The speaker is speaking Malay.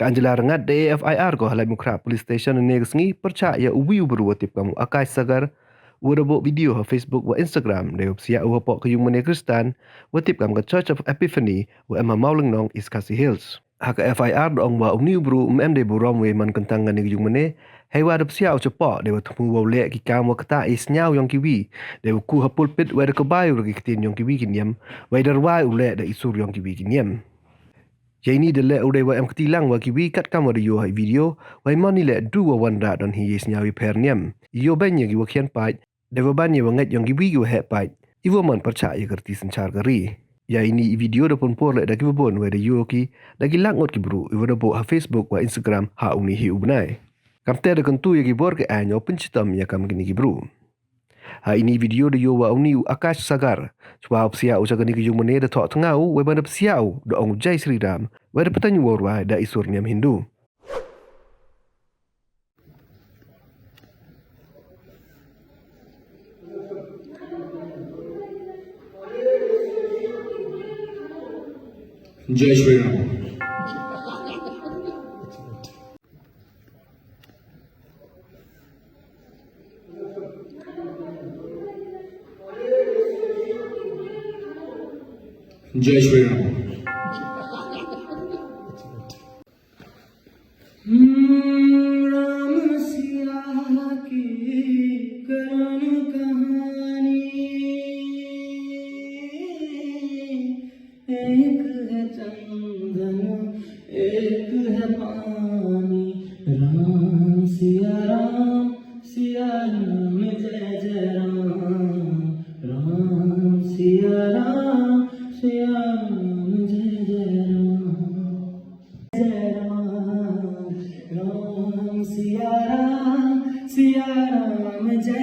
Kanjela rengat DAFIR ko halai mukra police station negsngi percaya ubi ubru tip kamu akai sagar urabo video ha Facebook wa Instagram de upsia upok kayung mene Kristan watip kam ke Church of Epiphany wa emma Mauling Nong East Khasi Hills. Haka FIR dong wa uni ubru de burom we man kentang ngani kayung mene hewa de psia ucepo de watmu wa le ki kam wa kata is nyau yong kiwi de ku ha pulpit wa de kebayu ri kitin yong kiwi kinyam wa derwai ule de isur yong kiwi kinyam. Jadi ni dele udah wa em ketilang wa kiwi kat kam wa yo hai video wa mani le du wa wanda don hi yes nyawi perniam yo banya gi wa khian pai de wa banya wa ngat yong kiwi gi wa he pai iwo man percaya kerti sencar gari ya ini video da pun por le da ki bon wa de yo ki da ki langot ki bru iwo da bo ha Facebook wa Instagram ha uni hi ubnai kam te da kentu ya ki bor ke anyo pencitam ya kam gini ki bru. Ha ini video de yo wa uni Akash Sagar. Chwa psia u sagani ki jumone de thok thangau we ban psia u do ong Jai Sri Ram. We de petanyu warwa da isur niam Hindu. जय श्री राम। जय श्री राम। राम सिया की करुण कहानी एक है चंदन एक है पानी राम सिया राम जय जय राम राम सिया राम जय जय राम राम सिया राम जय